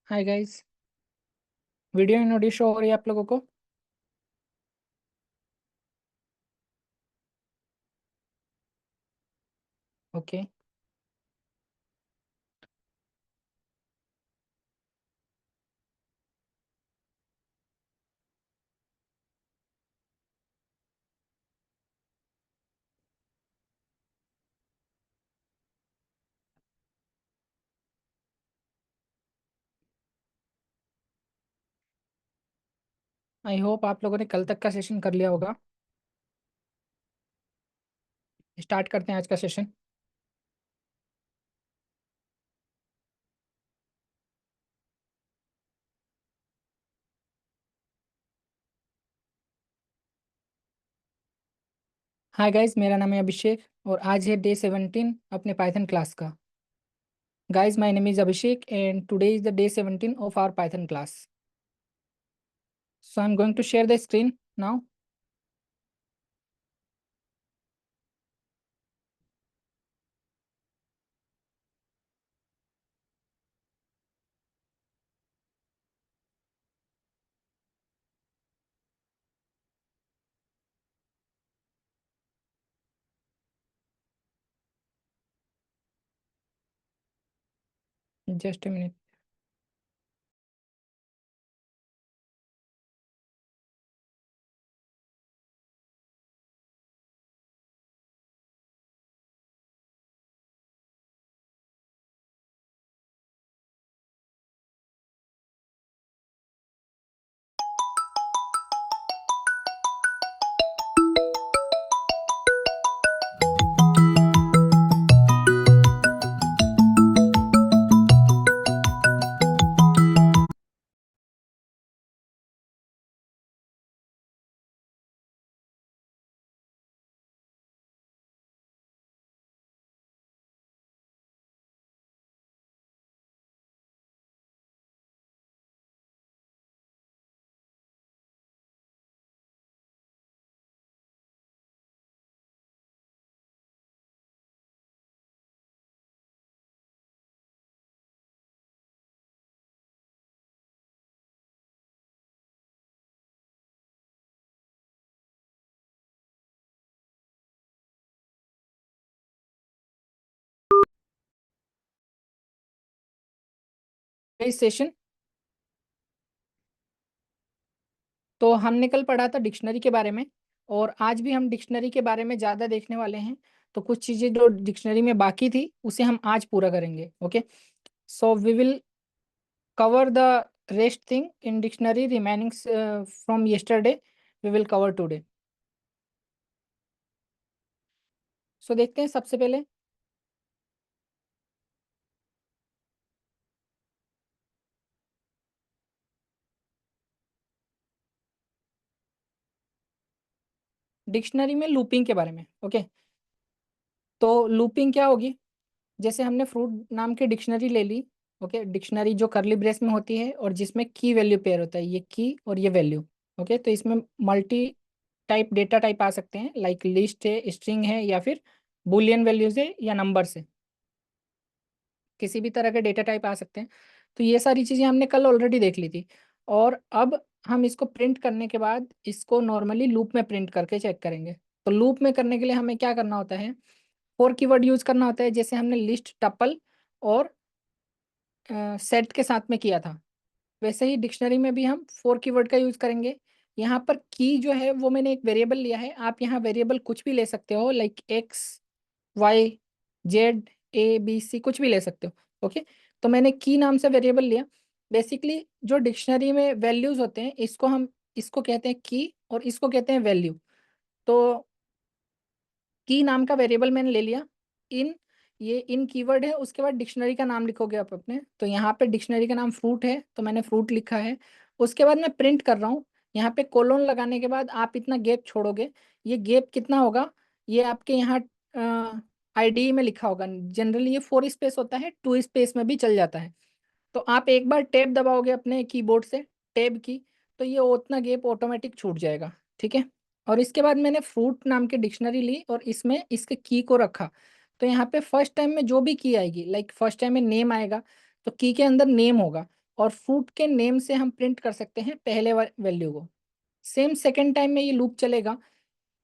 Hi guys. Video and audio show हो रही है आप लोगों को? ओके। आई होप आप लोगों ने कल तक का सेशन कर लिया होगा। स्टार्ट करते हैं आज का सेशन। हाय गाइस, मेरा नाम है अभिषेक और आज है डे 17 अपने पाइथन क्लास का। Guys, my name is Abhishek and today is the day 17 of our Python class. So I am going to share the screen now. Just a minute. इस session तो हमने कल पढ़ा था डिक्शनरी के बारे में और आज भी हम डिक्शनरी के बारे में ज़्यादा देखने वाले हैं। तो कुछ चीज़ें जो डिक्शनरी में बाकी थी उसे हम आज पूरा करेंगे। Okay. So we will cover the rest thing in dictionary remaining from yesterday we will cover today. So देखते हैं सबसे पहले डिक्शनरी में लूपिंग के बारे में। ओके। तो लूपिंग क्या होगी? जैसे हमने फ्रूट नाम की डिक्शनरी ले ली। ओके। डिक्शनरी जो करली ब्रेस में होती है और जिसमें की वैल्यू पेयर होता है, ये की और ये वैल्यू। ओके। तो इसमें मल्टी टाइप डेटा टाइप आ सकते हैं, लाइक लिस्ट है, स्ट्रिंग है, या फिर बुलियन वैल्यूज है, या नंबर्स है। किसी भी तरह के डेटा टाइप आ सकते हैं। तो ये सारी चीज़ें हमने कल ऑलरेडी देख ली थी। और अब हम इसको प्रिंट करने के बाद इसको नॉर्मली लूप में प्रिंट करके चेक करेंगे। तो लूप में करने के लिए हमें क्या करना होता है? फोर कीवर्ड यूज करना होता है, जैसे हमने लिस्ट, टपल और सेट के साथ में किया था। वैसे ही डिक्शनरी में भी हम फोर कीवर्ड का यूज करेंगे। यहाँ पर की जो है वो मैंने एक वेरिएबल लिया है। आप यहाँ वेरिएबल कुछ भी ले सकते हो, लाइक एक्स, वाई, जेड, ए, बी, सी, कुछ भी ले सकते हो। ओके। तो मैंने की नाम से वेरिएबल लिया। बेसिकली जो डिक्शनरी में वैल्यूज होते हैं इसको कहते हैं की और इसको कहते हैं वैल्यू। तो की नाम का वेरिएबल मैंने ले लिया। इन ये इन कीवर्ड है, उसके बाद डिक्शनरी का नाम लिखोगे आप अपने। तो यहाँ पे डिक्शनरी का नाम फ्रूट है तो मैंने फ्रूट लिखा है। उसके बाद मैं प्रिंट कर रहा हूँ। यहाँ पे कोलोन लगाने के बाद आप इतना गैप छोड़ोगे। ये गैप कितना होगा? ये आपके यहाँ आईडी में लिखा होगा। जनरली ये फोर स्पेस होता है, टू स्पेस में भी चल जाता है। तो आप एक बार टैब दबाओगे अपने कीबोर्ड से, टैब की, तो ये उतना गैप ऑटोमेटिक छूट जाएगा। ठीक है। और इसके बाद मैंने फ्रूट नाम की डिक्शनरी ली और इसमें इसके की को रखा। तो यहाँ पे फर्स्ट टाइम में जो भी की आएगी, लाइक फर्स्ट टाइम में नेम आएगा तो की के अंदर नेम होगा। और फ्रूट के नेम से हम प्रिंट कर सकते हैं पहले वैल्यू को। सेम सेकेंड टाइम में ये लूप चलेगा,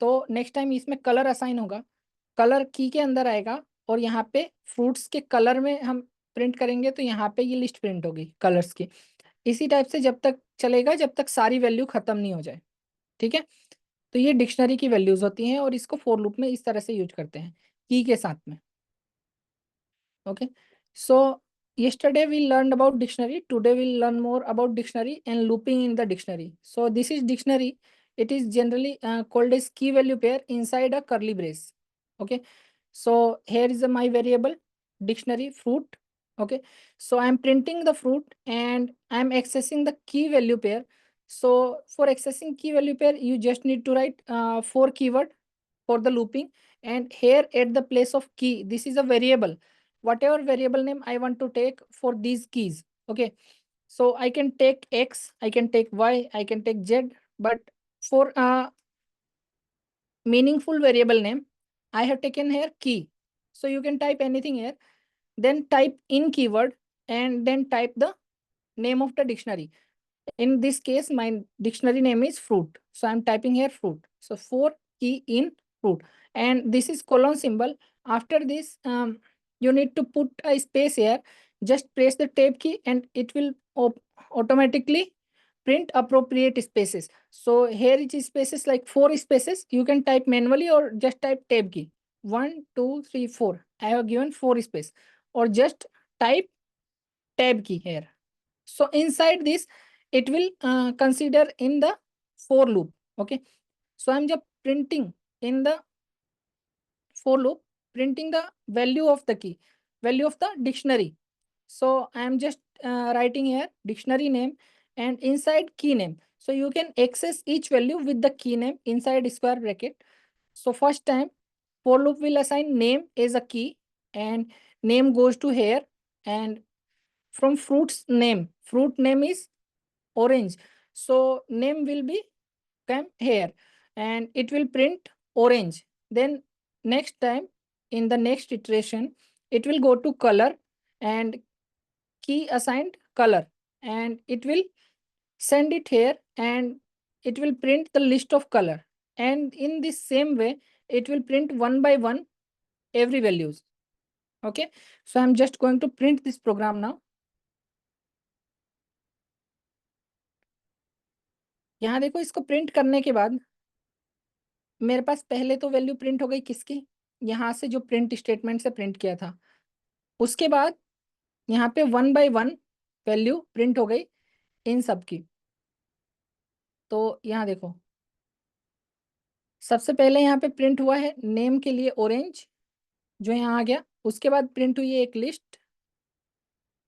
तो नेक्स्ट टाइम इसमें कलर असाइन होगा, कलर की के अंदर आएगा और यहाँ पे फ्रूट्स के कलर में हम प्रिंट करेंगे, तो यहाँ पे ये लिस्ट प्रिंट होगी कलर्स की। इसी टाइप से जब तक चलेगा जब तक सारी वैल्यू खत्म नहीं हो जाए। ठीक है, तो ये डिक्शनरी की वैल्यूज होती हैं और इसको फॉर लूप में इस तरह से यूज करते हैं की के साथ में। Okay, so yesterday we learned about dictionary. Today we'll learn more about dictionary and looping in the dictionary. So this is dictionary. It is generally called as key value pair inside a curly brace. Okay, so here is my variable dictionary fruit. Okay, so I'm printing the fruit and I'm accessing the key value pair. So for accessing key value pair, you just need to write 4 keyword for the looping, and here at the place of key, this is a variable, whatever variable name I want to take for these keys. Okay, so I can take X, I can take Y, I can take Z, but for a meaningful variable name, I have taken here key. So you can type anything here, then type in keyword and then type the name of the dictionary. In this case, my dictionary name is fruit. So I'm typing here fruit. So 4 key in fruit. And this is colon symbol. After this, you need to put a space here. Just press the tab key and it will automatically print appropriate spaces. So here it is spaces like 4 spaces. You can type manually or just type tab key. 1, 2, 3, 4. I have given 4 space. Or just type tab key here. So inside this, it will consider in the for loop. Okay, so I'm just printing in the for loop, printing the value of the key, value of the dictionary. So I'm just writing here dictionary name and inside key name. So you can access each value with the key name inside square bracket. So first time for loop will assign name as a key and name goes to here, and from fruit's name, fruit name is orange, so name will be come here and it will print orange. Then next time in the next iteration it will go to color and key assigned color, and it will send it here and it will print the list of color, and in this same way it will print one by one every values. Okay, so I'm just going to print this program now. यहाँ देखो, इसको print करने के बाद मेरे पास पहले तो value print हो गई किसकी, यहाँ से जो प्रिंट स्टेटमेंट से प्रिंट किया था, उसके बाद यहाँ पे one by one value print हो गई इन सब की। तो यहाँ देखो, सबसे पहले यहाँ पे प्रिंट हुआ है नेम के लिए ऑरेंज, जो यहाँ आ गया। उसके बाद प्रिंट हुई है एक लिस्ट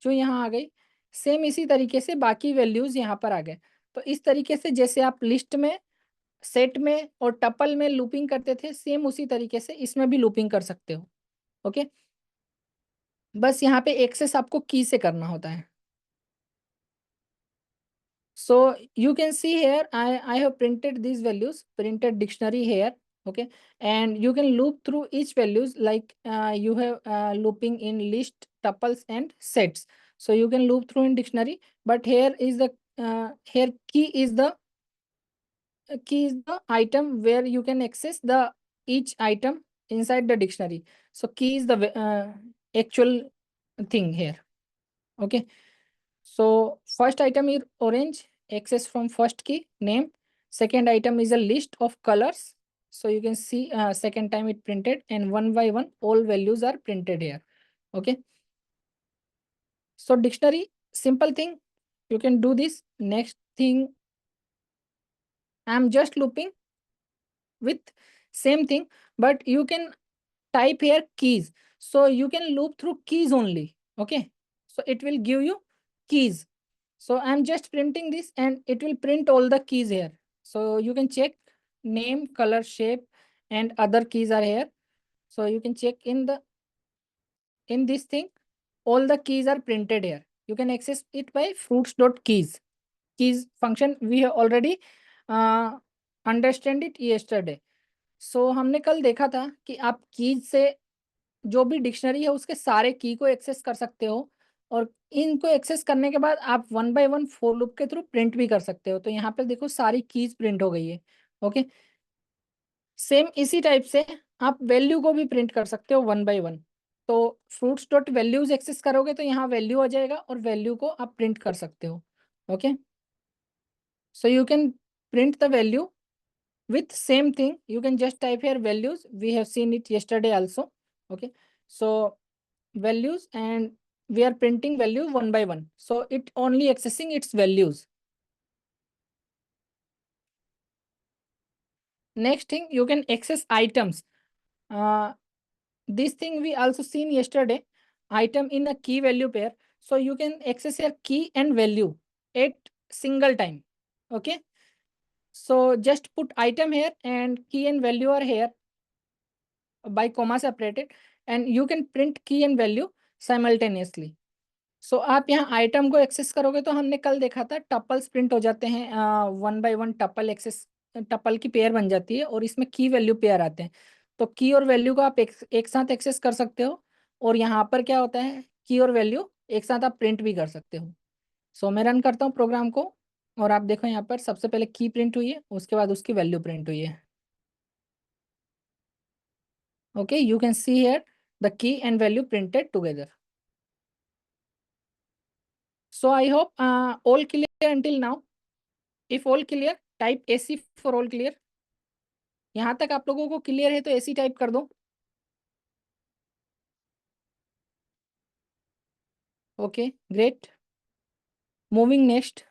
जो यहाँ आ गई। सेम इसी तरीके से बाकी वैल्यूज यहाँ पर आ गए। तो इस तरीके से जैसे आप लिस्ट में, सेट में और टपल में लूपिंग करते थे, सेम उसी तरीके से इसमें भी लूपिंग कर सकते हो। ओके, बस यहाँ पे एक्सेस आपको की से करना होता है। So you can see here, I have printed these values, printed dictionary here. Okay, and you can loop through each values like you have looping in list, tuples and sets. So you can loop through in dictionary, but here is the here key is the item where you can access the each item inside the dictionary. So key is the actual thing here. Okay, so first item is orange, access from first key name. Second item is a list of colors. So you can see second time it printed, and one by one all values are printed here. Okay, so dictionary, simple thing, you can do this. Next thing, I'm just looping with same thing, but you can type here keys, so you can loop through keys only. Okay, so it will give you keys. So I'm just printing this and it will print all the keys here. So you can check name, color, shape and other keys are here. So you can check in this thing, all the keys are printed here. You can access it by fruits.keys. Keys function we have already understand it yesterday. So हमने कल देखा था कि आप keys से जो भी dictionary है उसके सारे की को एक्सेस कर सकते हो, और इनको एक्सेस करने के बाद आप 1 बाय 1 फोर लूप के थ्रू प्रिंट भी कर सकते हो। तो यहाँ पे देखो सारी कीज प्रिंट हो गई है। ओके, सेम इसी टाइप से आप वैल्यू को भी प्रिंट कर सकते हो 1 बाय 1। तो फ्रूट्स डॉट वैल्यूज एक्सेस करोगे तो यहाँ वैल्यू आ जाएगा और वैल्यू को आप प्रिंट कर सकते हो। Okay, so you can print the value with same thing. You can just type here values. We have seen it yesterday also. Okay, so values, and we are printing value 1 by 1, so it only accessing its values. Next thing, you can access items. This thing we also seen yesterday, item in a key value pair. So you can access your key and value at single time. Okay, so just put item here and key and value are here by comma separated, and you can print key and value simultaneously. सो आप यहाँ item को access करोगे तो हमने कल देखा था tuples print हो जाते हैं, 1 बाय 1 टपल एक्सेस, टपल की पेयर बन जाती है और इसमें की वैल्यू पेयर आते हैं। तो की और वैल्यू को आप एक साथ एक्सेस कर सकते हो, और यहाँ पर क्या होता है, की और वैल्यू एक साथ आप प्रिंट भी कर सकते हो। सो मैं रन करता हूँ प्रोग्राम को, और आप देखो यहाँ पर सबसे पहले की प्रिंट हुई है, उसके बाद उसकी वैल्यू प्रिंट हुई है। Okay, you can see here the key and value printed together. So I hope all clear until now. If all clear, type AC for all clear. यहाँ तक आप लोगों को क्लियर है तो AC टाइप कर दो. Okay, great. Moving next.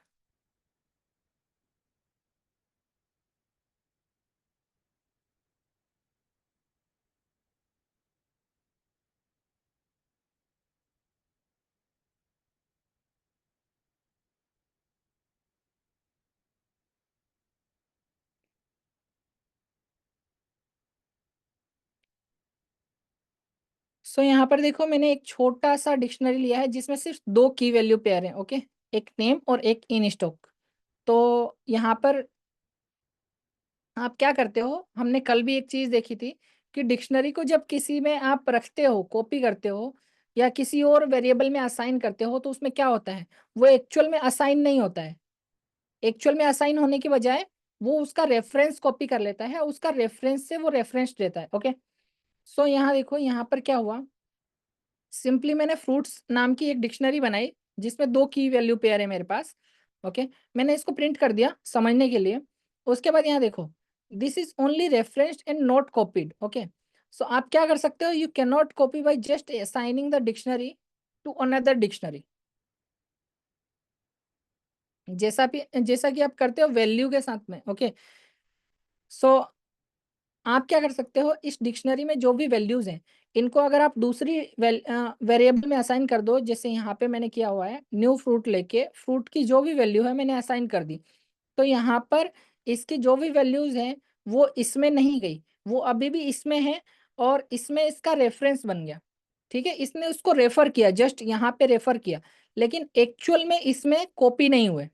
सो यहाँ पर देखो मैंने एक छोटा सा डिक्शनरी लिया है जिसमें सिर्फ 2 की वैल्यू पेयर है. ओके, एक नेम और एक इन स्टॉक. तो यहाँ पर आप क्या करते हो, हमने कल भी एक चीज देखी थी कि डिक्शनरी को जब किसी में आप रखते हो, कॉपी करते हो या किसी और वेरिएबल में असाइन करते हो, तो उसमें क्या होता है, वो एक्चुअल में असाइन नहीं होता है. एक्चुअल में असाइन होने की बजाय वो उसका रेफरेंस कॉपी कर लेता है, उसका रेफरेंस से वो रेफरेंस देता है. ओके, सो यहाँ देखो यहाँ पर क्या हुआ, सिंपली मैंने फ्रूट्स नाम की एक डिक्शनरी बनाई जिसमें 2 की वैल्यू पेयर है मेरे पास. ओके, मैंने इसको प्रिंट कर दिया समझने के लिए. उसके बाद यहाँ देखो, this is only referenced and not copied. Okay, so आप क्या कर सकते हो, you can not copy by just assigning the dictionary to another dictionary, जैसा कि आप करते हो वैल्यू के साथ में. ओके, सो आप क्या कर सकते हो, इस डिक्शनरी में जो भी वैल्यूज हैं इनको अगर आप दूसरी वेरिएबल में असाइन कर दो, जैसे यहाँ पे मैंने किया हुआ है, न्यू फ्रूट लेके फ्रूट की जो भी वैल्यू है मैंने असाइन कर दी. तो यहाँ पर इसकी जो भी वैल्यूज हैं वो इसमें नहीं गई, वो अभी भी इसमें है, और इसमें इसका रेफरेंस बन गया. ठीक है, इसने उसको रेफर किया, जस्ट यहाँ पे रेफर किया, लेकिन एक्चुअल में इसमें कॉपी नहीं हुए.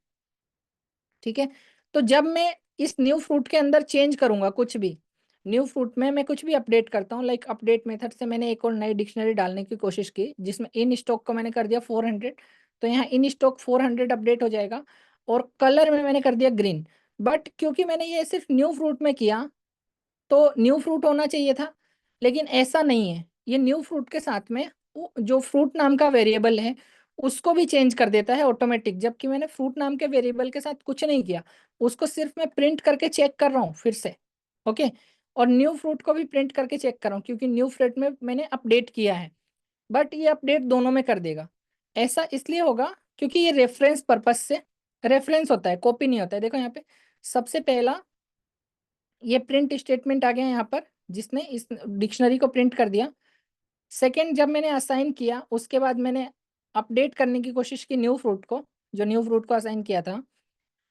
ठीक है, तो जब मैं इस न्यू फ्रूट के अंदर चेंज करूंगा कुछ भी, न्यू फ्रूट में मैं कुछ भी अपडेट करता हूँ, लाइक अपडेट मेथड से मैंने एक और नई डिक्शनरी डालने की कोशिश की जिसमें इन स्टॉक को मैंने कर दिया 400. तो यहाँ इन स्टॉक 400 अपडेट हो जाएगा, और कलर में मैंने कर दिया ग्रीन. बट क्योंकि मैंने ये सिर्फ न्यू फ्रूट में किया तो न्यू फ्रूट होना चाहिए था, लेकिन ऐसा नहीं है. ये न्यू फ्रूट के साथ में वो जो फ्रूट नाम का वेरिएबल है उसको भी चेंज कर देता है ऑटोमेटिक, जबकि मैंने फ्रूट नाम के वेरिएबल के साथ कुछ नहीं किया, उसको सिर्फ मैं प्रिंट करके चेक कर रहा हूँ फिर से. ओके, और न्यू फ्रूट को भी प्रिंट करके चेक कर रहा हूँ क्योंकि न्यू फ्रूट में मैंने अपडेट किया है, बट ये अपडेट दोनों में कर देगा. ऐसा इसलिए होगा क्योंकि ये रेफरेंस पर्पस से रेफरेंस होता है, कॉपी नहीं होता है. देखो यहाँ पे सबसे पहला ये प्रिंट स्टेटमेंट आ गया यहाँ पर, जिसने इस डिक्शनरी को प्रिंट कर दिया. सेकंड, जब मैंने असाइन किया उसके बाद मैंने अपडेट करने की कोशिश की न्यू फ्रूट को, जो न्यू फ्रूट को असाइन किया था,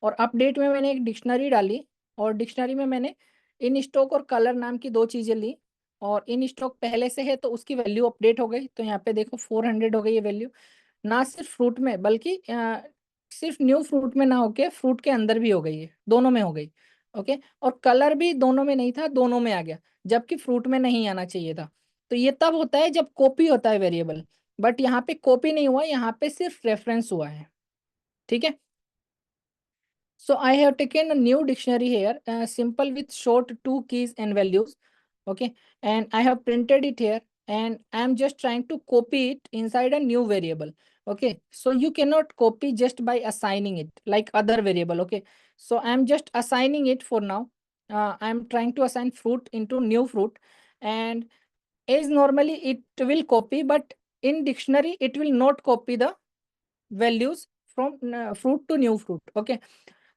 और अपडेट में मैंने एक डिक्शनरी डाली, और डिक्शनरी में मैंने इन स्टॉक और कलर नाम की 2 चीजें ली, और इन स्टॉक पहले से है तो उसकी वैल्यू अपडेट हो गई. तो यहाँ पे देखो 400 हो गई ये वैल्यू, ना सिर्फ फ्रूट में बल्कि सिर्फ न्यू फ्रूट में ना होके फ्रूट के अंदर भी हो गई है, दोनों में हो गई. ओके, और कलर भी दोनों में नहीं था, दोनों में आ गया, जबकि फ्रूट में नहीं आना चाहिए था. तो ये तब होता है जब कॉपी होता है वेरिएबल. बट यहाँ पे कॉपी नहीं हुआ, यहाँ पे सिर्फ रेफरेंस हुआ है, ठीक है। So I have taken a new dictionary here, simple with short two keys and values. Okay. And I have printed it here and I'm just trying to copy it inside a new variable. Okay. So you cannot copy just by assigning it like other variable. Okay. So I'm just assigning it for now. I'm trying to assign fruit into new fruit, and as normally it will copy, but in dictionary it will not copy the values from fruit to new fruit. Okay.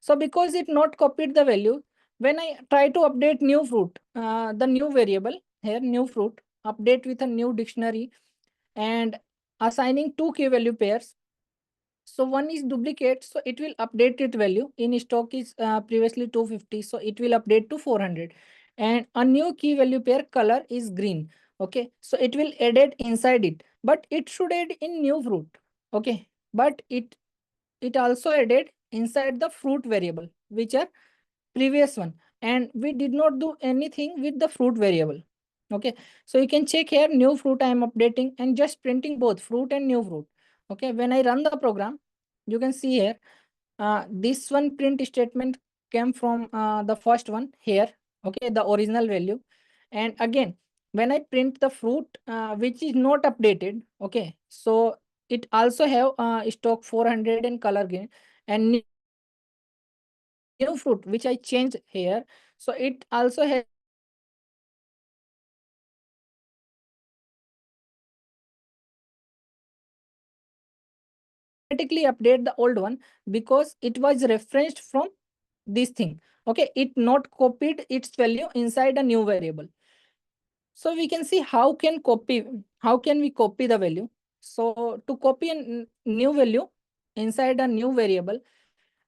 So because it not copied the value, when I try to update new fruit, the new variable here, new fruit, update with a new dictionary and assigning two key value pairs. So one is duplicate, so it will update its value. In stock is previously 250, so it will update to 400. And a new key value pair color is green. Okay, so it will add it inside it, but it should add in new fruit. Okay, but it also added inside the fruit variable, which are previous one, and we did not do anything with the fruit variable. Okay, so you can check here, new fruit I am updating and just printing both fruit and new fruit. Okay, when I run the program, you can see here, this one print statement came from the first one here. Okay, the original value. And again, when I print the fruit which is not updated, okay, so it also have stock 400 and color green, and new fruit which I changed here, so it also has automatically update the old one because it was referenced from this thing. Okay, it not copied its value inside a new variable. So we can see how can we copy the value. So to copy a new value inside a new variable,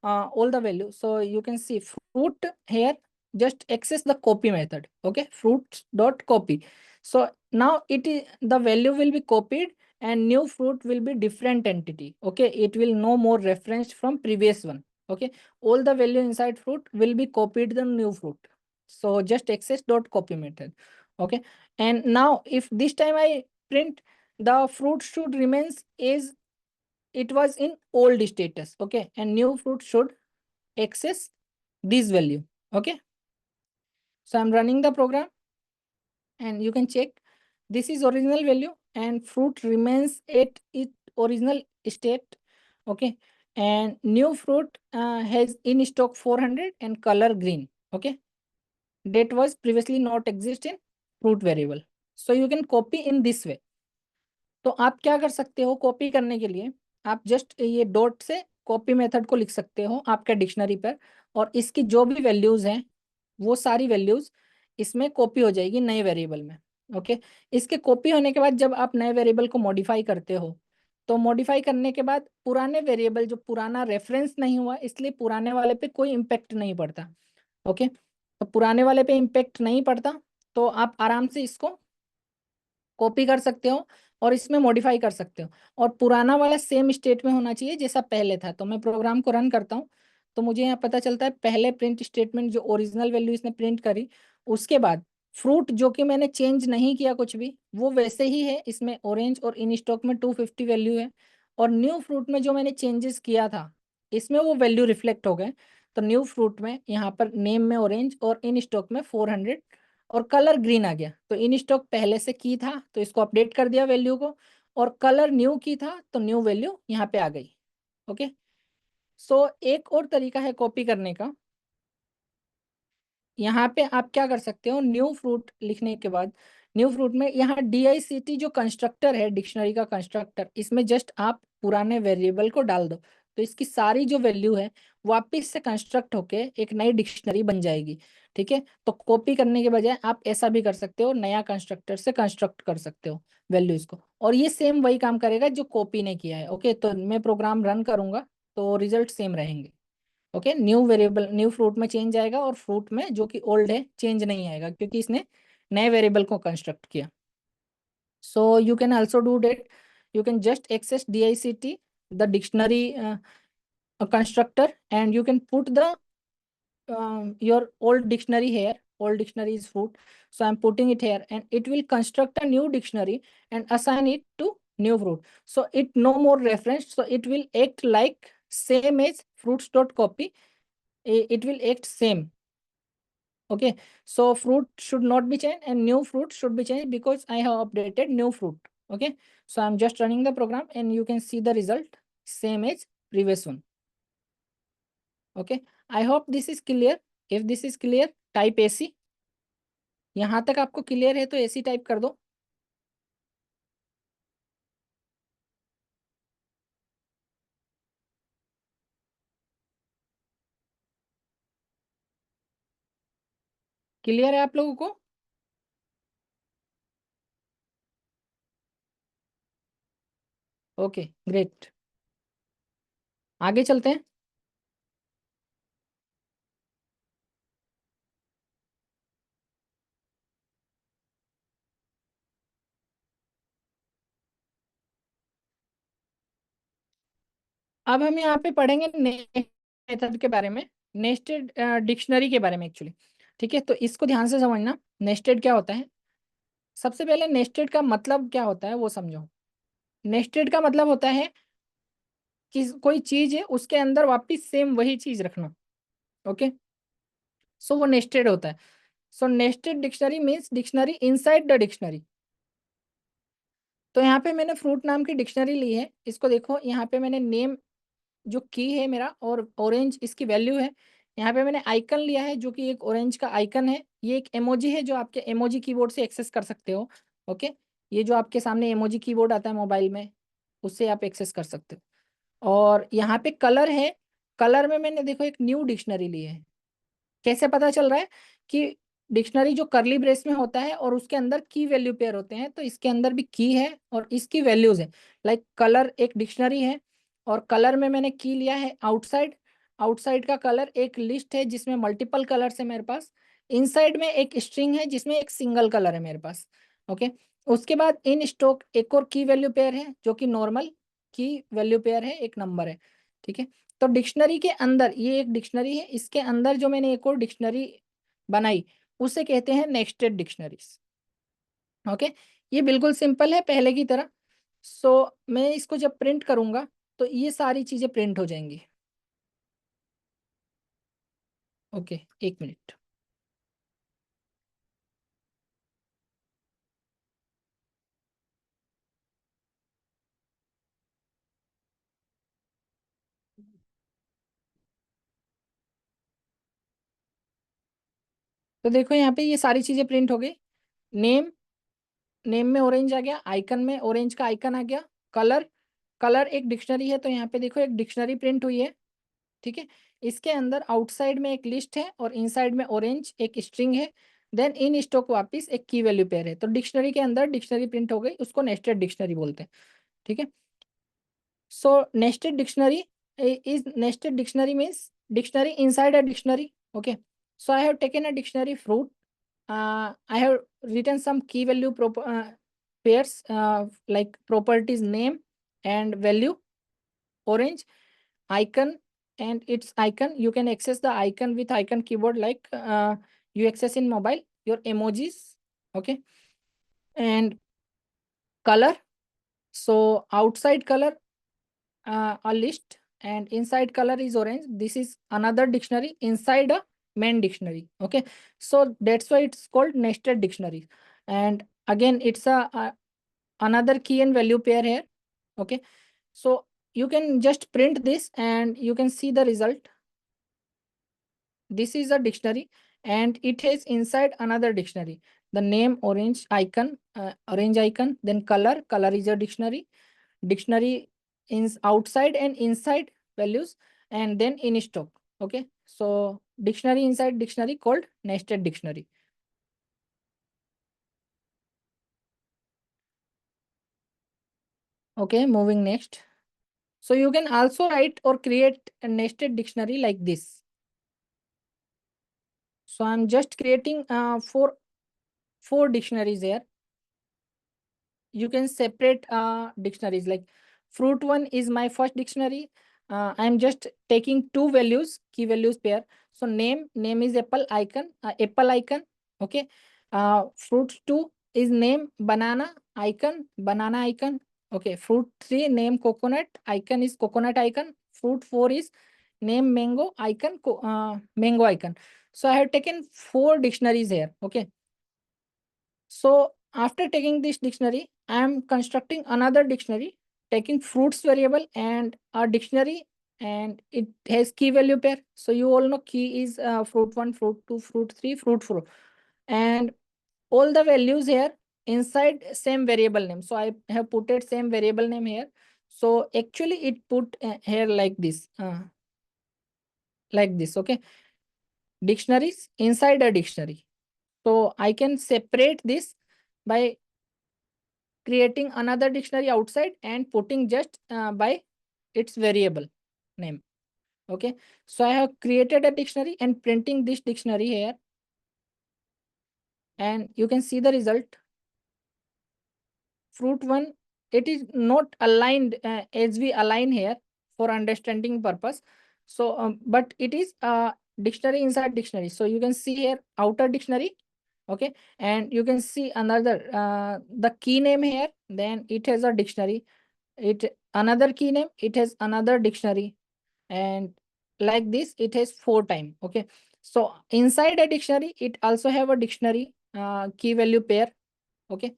all the value, so you can see fruit here, just access the copy method. Okay, fruit dot copy. So now it is the value will be copied and new fruit will be different entity. Okay, it will no more referenced from previous one. Okay, all the value inside fruit will be copied the new fruit. So just access dot copy method. Okay, and now if this time I print, the fruit should remains as it was in old status. Okay, and new fruit should access this value. Okay, so I'm running the program and you can check, this is original value and fruit remains at its original state. Okay, and new fruit has in stock 400 and color green. Okay, that was previously not exist in fruit variable. So you can copy in this way. तो आप क्या कर सकते हो copy करने के लिए, आप जस्ट ये डॉट से कॉपी मेथड को लिख सकते हो आपके डिक्शनरी पर, और इसकी जो भी वैल्यूज हैं वो सारी वैल्यूज इसमें कॉपी हो जाएगी नए वेरिएबल में। ओके, इसके कॉपी होने के बाद जब आप नए वेरिएबल को मॉडिफाई करते हो, तो मॉडिफाई करने के बाद पुराने वेरिएबल जो पुराना रेफरेंस नहीं हुआ, इसलिए पुराने वाले पे कोई इम्पेक्ट नहीं पड़ता। ओके, तो पुराने वाले पे इम्पेक्ट नहीं पड़ता, तो आप आराम से इसको कॉपी कर सकते हो और इसमें मॉडिफाई कर सकते हो, और पुराना वाला सेम स्टेट में होना चाहिए जैसा पहले था। तो मैं प्रोग्राम को रन करता हूँ, तो मुझे यहाँ पता चलता है पहले प्रिंट स्टेटमेंट जो ओरिजिनल वैल्यू इसने प्रिंट करी, उसके बाद फ्रूट जो कि मैंने चेंज नहीं किया कुछ भी, वो वैसे ही है, इसमें ऑरेंज और इन स्टॉक में 250 वैल्यू है। और न्यू फ्रूट में जो मैंने चेंजेस किया था, इसमें वो वैल्यू रिफ्लेक्ट हो गए। तो न्यू फ्रूट में यहाँ पर नेम में ऑरेंज और इन स्टॉक में 400 और कलर ग्रीन आ गया। तो इन स्टॉक पहले से की था तो इसको अपडेट कर दिया वैल्यू को, और कलर न्यू की था तो न्यू वैल्यू यहाँ पे आ गई। ओके, सो एक और तरीका है कॉपी करने का। यहाँ पे आप क्या कर सकते हो, न्यू फ्रूट लिखने के बाद न्यू फ्रूट में यहाँ DICT जो कंस्ट्रक्टर है, डिक्शनरी का कंस्ट्रक्टर, इसमें जस्ट आप पुराने वेरिएबल को डाल दो, तो इसकी सारी जो वैल्यू है वापिस से कंस्ट्रक्ट होके एक नई डिक्शनरी बन जाएगी। ठीक है, तो कॉपी करने के बजाय आप ऐसा भी कर सकते हो, नया कंस्ट्रक्टर से कंस्ट्रक्ट कर सकते हो वैल्यूज को, और ये सेम वही काम करेगा जो कॉपी ने किया है। ओके, तो मैं प्रोग्राम रन करूंगा तो रिजल्ट सेम रहेंगे। Okay, new variable new fruit में चेंज आएगा और फ्रूट में जो कि ओल्ड है चेंज नहीं आएगा, क्योंकि इसने नए वेरिएबल को कंस्ट्रक्ट किया। सो you can also do that, you can just access DICT, the dictionary constructor, and you can put the your old dictionary here. Old dictionary is fruit, so I'm putting it here and it will construct a new dictionary and assign it to new fruit. So it no more reference, so it will act like same as fruits dot copy. It will act same. Okay, so fruit should not be changed and new fruit should be changed because I have updated new fruit. Okay, so I'm just running the program and you can see the result same as previous one. Okay, I hope this is clear. If this is clear, type AC. यहाँ तक आपको clear है तो AC type कर दो. Clear है आप लोगों को? ओके ग्रेट, आगे चलते हैं. अब हम यहाँ पे पढ़ेंगे मेथड के बारे में, नेस्टेड डिक्शनरी के बारे में एक्चुअली. ठीक है, तो इसको ध्यान से समझना. नेस्टेड क्या होता है? सबसे पहले नेस्टेड का मतलब क्या होता है वो समझो. नेस्टेड का मतलब होता है कि कोई चीज है उसके अंदर वापस सेम वही चीज रखना. ओके, सो वो नेस्टेड होता है. So nested dictionary means dictionary inside the dictionary. तो यहाँ पे मैंने फ्रूट नाम की डिक्शनरी ली है. इसको देखो, यहाँ पे मैंने नेम जो की है मेरा और ऑरेंज इसकी वैल्यू है. यहाँ पे मैंने आइकन लिया है जो कि एक ऑरेंज का आइकन है. ये एक एमोजी है जो आपके एमोजी कीबोर्ड से एक्सेस कर सकते हो. ओके, ये जो आपके सामने एमोजी कीबोर्ड आता है मोबाइल में, उससे आप एक्सेस कर सकते हो. और यहाँ पे कलर है. कलर में मैंने देखो एक न्यू डिक्शनरी ली है. कैसे पता चल रहा है कि डिक्शनरी जो करली ब्रेस में होता है और उसके अंदर की वैल्यू पेयर होते हैं, तो इसके अंदर भी की है और इसकी वैल्यूज है. लाइक कलर एक डिक्शनरी है और कलर में मैंने की लिया है आउटसाइड. आउटसाइड का कलर एक लिस्ट है जिसमें मल्टीपल कलर्स है मेरे पास. इनसाइड में एक स्ट्रिंग है जिसमें एक सिंगल कलर है मेरे पास. ओके, उसके बाद इन स्टॉक एक और की वैल्यू पेयर है जो कि नॉर्मल की वैल्यू पेयर है, एक नंबर है. ठीक है, तो डिक्शनरी के अंदर ये एक डिक्शनरी है, इसके अंदर जो मैंने एक और डिक्शनरी बनाई उसे कहते हैं नेस्टेड डिक्शनरीज. ओके, ये बिल्कुल सिंपल है पहले की तरह. सो मैं इसको जब प्रिंट करूंगा तो ये सारी चीजें प्रिंट हो जाएंगी. ओके, एक मिनट. तो देखो यहाँ पे ये सारी चीजें प्रिंट हो गई. नेम, नेम में ऑरेंज आ गया, आइकन में ऑरेंज का आइकन आ गया. कलर, कलर एक डिक्शनरी है तो यहाँ पे देखो एक डिक्शनरी प्रिंट हुई है. ठीक है, इसके अंदर आउटसाइड में एक लिस्ट है और इनसाइड में ऑरेंज एक स्ट्रिंग है. देन इन स्टॉक वापिस एक की वैल्यू पेयर है. तो डिक्शनरी के अंदर डिक्शनरी प्रिंट हो गई, उसको नेस्टेड डिक्शनरी बोलते हैं. ठीक है, so nested dictionary is nested dictionary means dictionary inside a dictionary. Okay, so I have taken a dictionary fruit. I have written some key value pairs like properties name and value, orange, icon and its icon. You can access the icon with icon keyboard like you access in mobile, your emojis. Okay, and color. So outside color a list and inside color is orange. This is another dictionary inside a main dictionary. Okay, so that's why it's called nested dictionary. And again it's a another key and value pair here. Okay, so you can just print this and you can see the result. This is a dictionary and it has inside another dictionary. The name orange icon, orange icon, then color, color is a dictionary in outside and inside values, and then in stock. Okay, so dictionary inside dictionary called nested dictionary. Okay, moving next. So you can also write or create a nested dictionary like this. So I'm just creating four dictionaries here. You can separate dictionaries like fruit one is my first dictionary. I'm just taking two values, key values pair. So name is apple icon, apple icon. Okay, fruit two is name banana icon, banana icon. Okay, fruit 3 name coconut, icon is coconut icon. Fruit 4 is name mango, icon mango icon. So I have taken 4 dictionaries here. Okay, so after taking this dictionary, I am constructing another dictionary, taking fruits variable and a dictionary, and it has key value pair. So you all know key is fruit 1, fruit 2, fruit 3, fruit 4, and all the values here inside same variable name. So I have put it same variable name here. So actually it put here like this, okay, dictionaries inside a dictionary. So I can separate this by creating another dictionary outside and putting just by its variable name. Okay, so I have created a dictionary and printing this dictionary here, and you can see the result. Fruit 1, it is not aligned as we align here for understanding purpose. So but it is a dictionary inside dictionary. So you can see here outer dictionary. Okay, and you can see another the key name here, then it has a dictionary, it another key name, it has another dictionary, and like this it has 4 time. Okay, so inside a dictionary it also have a dictionary key value pair. Okay,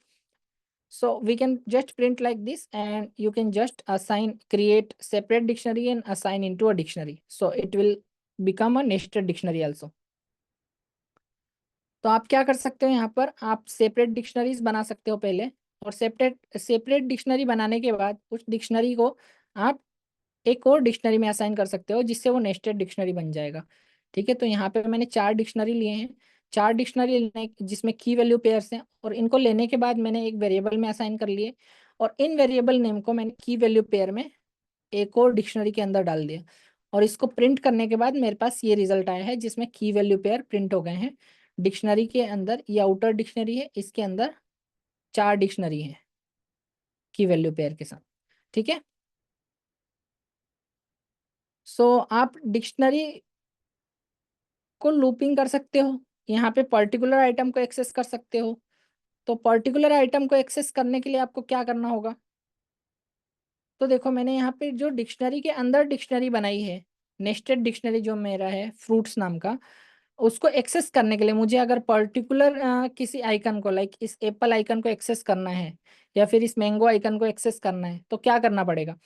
so we can just print like this, and you can just assign, create separate dictionary and assign into a dictionary, so it will become a nested dictionary also. तो आप क्या कर सकते हो, यहाँ पर आप separate dictionaries बना सकते हो पहले, और सेपरेट सेपरेट डिक्शनरी बनाने के बाद उस डिक्शनरी को आप एक और डिक्शनरी में असाइन कर सकते हो, जिससे वो नेस्टेड डिक्शनरी बन जाएगा। ठीक है, तो यहाँ पे मैंने 4 डिक्शनरी लिए हैं, 4 डिक्शनरी लेने जिसमें की वैल्यू पेयर्स हैं, और इनको लेने के बाद मैंने एक वेरिएबल में असाइन कर लिए, और इन वेरिएबल नेम को मैंने की वैल्यू पेयर में एक और डिक्शनरी के अंदर डाल दिया, और इसको प्रिंट करने के बाद मेरे पास ये रिजल्ट आया है, जिसमें की वैल्यू पेयर प्रिंट हो गए हैं। डिक्शनरी के अंदर ये आउटर डिक्शनरी है, इसके अंदर 4 डिक्शनरी है की वैल्यू पेयर के साथ। ठीक है, सो आप डिक्शनरी को लूपिंग कर सकते हो, यहाँ पे पर्टिकुलर आइटम को एक्सेस कर सकते हो। तो पर्टिकुलर आइटम को एक्सेस करने के लिए आपको क्या करना होगा, तो देखो मैंने यहाँ पे जो डिक्शनरी के अंदर डिक्शनरी बनाई है, नेस्टेड डिक्शनरी जो मेरा है फ्रूट्स नाम का, उसको एक्सेस करने के लिए मुझे अगर पर्टिकुलर किसी आइकन को, लाइक इस एप्पल आइकन को एक्सेस करना है, या फिर इस मैंगो आइकन को एक्सेस करना है, तो क्या करना पड़ेगा।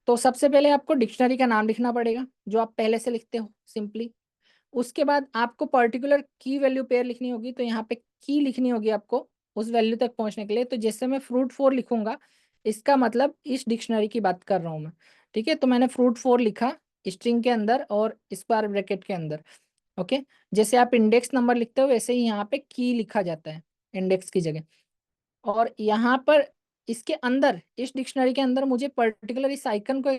तो सबसे पहले आपको डिक्शनरी का नाम लिखना पड़ेगा, जो आप पहले से लिखते हो सिंपली। उसके बाद आपको पर्टिकुलर की वैल्यू पेयर लिखनी होगी, तो यहाँ पे की लिखनी होगी आपको उस वैल्यू तक पहुंचने के लिए। तो जैसे मैं फ्रूट 4 लिखूंगा, इसका मतलब इस डिक्शनरी की बात कर रहा हूँ मैं। ठीक है, तो मैंने फ्रूट 4 लिखा स्ट्रिंग के अंदर और स्क्वायर ब्रैकेट के अंदर। ओके, जैसे आप इंडेक्स नंबर लिखते हो वैसे ही यहाँ पे की लिखा जाता है इंडेक्स की जगह। और यहाँ पर इसके अंदर, इस डिक्शनरी के अंदर मुझे पर्टिकुलर इस आइकन को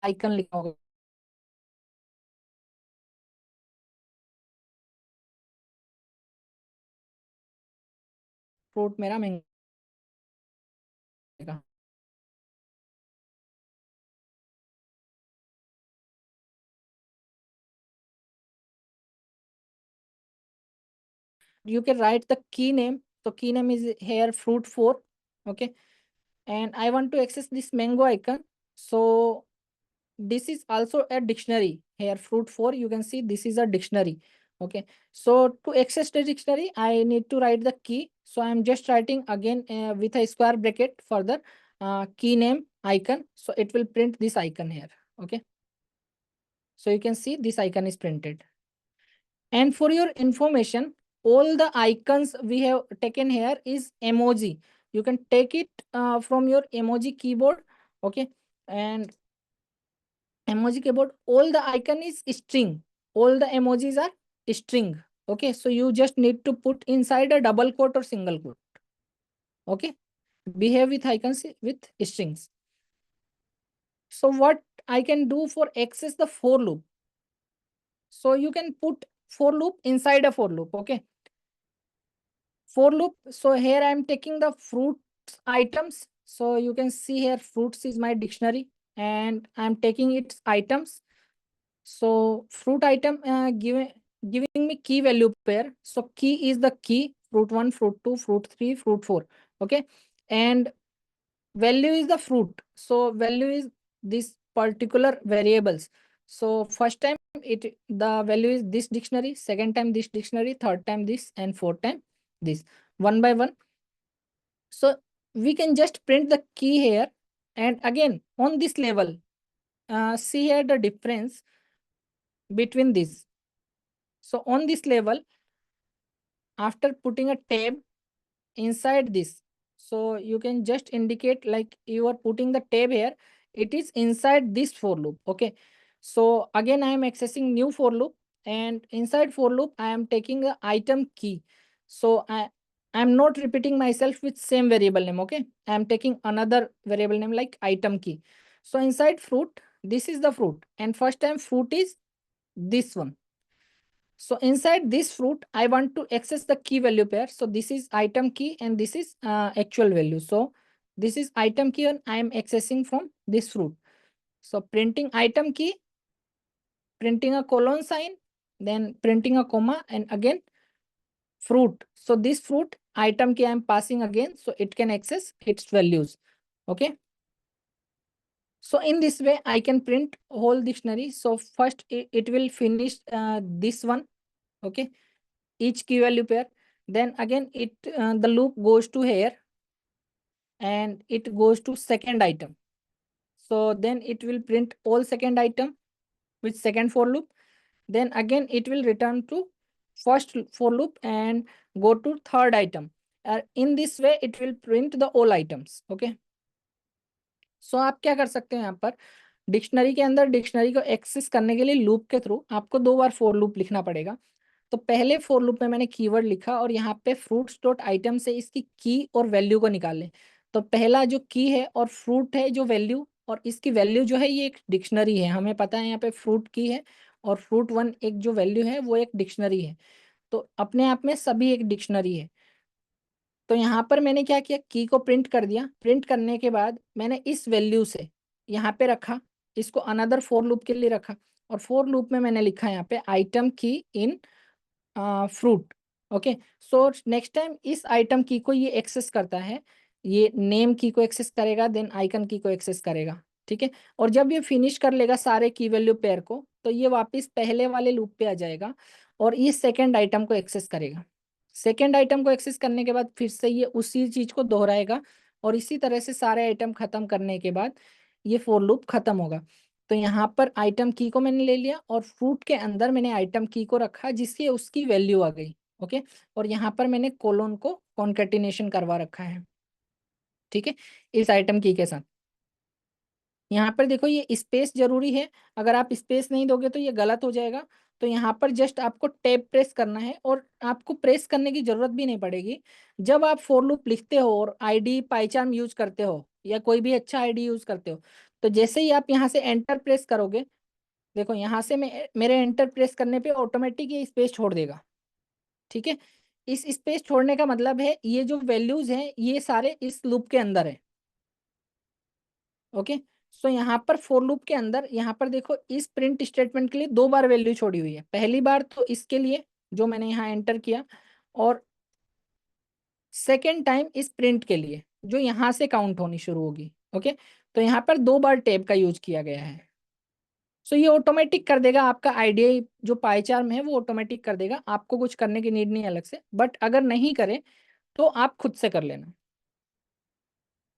आइकन लिखा होगा। फ्रूट मेरा मैंगो का। You can write the key name. So key name is here fruit 4. Okay, and I want to access this mango icon. So this is also a dictionary here, fruit 4, you can see this is a dictionary. Okay, so to access the dictionary I need to write the key. So I am just writing again with a square bracket further key name icon, so it will print this icon here. Okay, so you can see this icon is printed. And for your information, all the icons we have taken here is emoji. You can take it from your emoji keyboard. Okay, and emoji keyboard, all the icon is string. All the emojis are string. Okay, so you just need to put inside a double quote or single quote. Okay, behave with icons with strings. So what I can do for access the for loop? So you can put for loop inside a for loop. Okay, for loop. So here I am taking the fruits items. So you can see here fruits is my dictionary, and I am taking its items. So fruit item giving me key value pair. So key is the key fruit 1, fruit 2, fruit 3, fruit 4. Okay, and value is the fruit, so value is this particular variables. So first time the value is this dictionary, second time this dictionary, third time this, and fourth time this, one by one. So we can just print the key here, and again on this level, see here the difference between this. So on this level, after putting a tab inside this, so you can just indicate like you are putting the tab here, it is inside this for loop. Okay, so again I am accessing new for loop, and inside for loop I am taking a item key. So I am not repeating myself with same variable name. Okay, I am taking another variable name like item key. So inside fruit, this is the fruit, and first time fruit is this one. So inside this fruit, I want to access the key value pair. So this is item key and this is actual value. So this is item key and I am accessing from this fruit. So printing item key, printing a colon sign, then printing a comma, and again fruit. So this fruit item key I am passing again, so it can access its values. Okay. So in this way, I can print whole dictionary. So first it will finish this one. Okay, each key value pair, then again the loop goes to here and it goes to second item. So then it will print all second item with second for loop, then again it will return to first for loop and go to third item. In this way it will print the all items. Okay, सो आप क्या कर सकते हैं यहाँ पर, dictionary के अंदर dictionary को एक्सेस करने के लिए लूप के थ्रू आपको 2 बार फॉर लूप लिखना पड़ेगा। तो पहले फॉर लूप में मैंने कीवर्ड लिखा और यहाँ पे फ्रूट्स डॉट आइटम से इसकी की और वैल्यू को निकालें। तो पहला जो की है और फ्रूट है जो वैल्यू, और इसकी वैल्यू जो है ये एक डिक्शनरी है, हमें पता है यहाँ पे फ्रूट की है और फ्रूट वन एक जो वैल्यू है वो एक डिक्शनरी है। तो अपने आप में सभी एक डिक्शनरी है। तो यहाँ पर मैंने क्या किया, की को प्रिंट कर दिया। प्रिंट करने के बाद मैंने इस वैल्यू से यहाँ पे रखा, इसको अनदर फॉर लूप के लिए रखा, और फॉर लूप में मैंने लिखा यहाँ पे आइटम की in fruit. Okay, so next time इस आइटम की को ये एक्सेस करता है, ये नेम की को एक्सेस करेगा, देन आइकन की को एक्सेस करेगा। ठीक है, और जब ये फिनिश कर लेगा सारे की वैल्यू पेयर को, तो ये वापस पहले वाले लूप पे आ जाएगा और ये सेकेंड आइटम को एक्सेस करेगा। सेकेंड आइटम को एक्सेस करने के बाद फिर से ये उसी चीज को दोहराएगा, और इसी तरह से सारे आइटम खत्म करने के बाद ये फॉर लूप खत्म होगा। तो यहाँ पर आइटम की को मैंने ले लिया और फ्रूट के अंदर मैंने आइटम की को रखा जिससे उसकी वैल्यू आ गई। ओके, और यहाँ पर मैंने कोलोन को कॉन्केटिनेशन करवा रखा है। ठीक है, इस आइटम की के साथ यहाँ पर देखो ये स्पेस जरूरी है, अगर आप स्पेस नहीं दोगे तो ये गलत हो जाएगा। तो यहाँ पर जस्ट आपको टैब प्रेस करना है, और आपको प्रेस करने की जरूरत भी नहीं पड़ेगी। जब आप फॉर लूप लिखते हो और आईडी पाइचार्म यूज करते हो या कोई भी अच्छा आईडी यूज करते हो, तो जैसे ही आप यहाँ से एंटर प्रेस करोगे, देखो यहाँ से मैं मेरे एंटर प्रेस करने पे ऑटोमेटिक ये स्पेस छोड़ देगा। ठीक है, इस स्पेस छोड़ने का मतलब है ये जो वैल्यूज हैं ये सारे इस लूप के अंदर है। ओके, सो यहाँ पर फॉर लूप के अंदर यहाँ पर देखो इस प्रिंट स्टेटमेंट के लिए 2 बार वैल्यू छोड़ी हुई है। पहली बार तो इसके लिए जो मैंने यहाँ एंटर किया, और सेकेंड टाइम इस प्रिंट के लिए जो यहाँ से काउंट होनी शुरू होगी। ओके, तो यहाँ पर 2 बार टैब का यूज किया गया है। सो ये ऑटोमेटिक कर देगा आपका आईडीआई जो पाईचार्म है, वो ऑटोमेटिक कर देगा, आपको कुछ करने की नीड नहीं है अलग से। बट अगर नहीं करे तो आप खुद से कर लेना।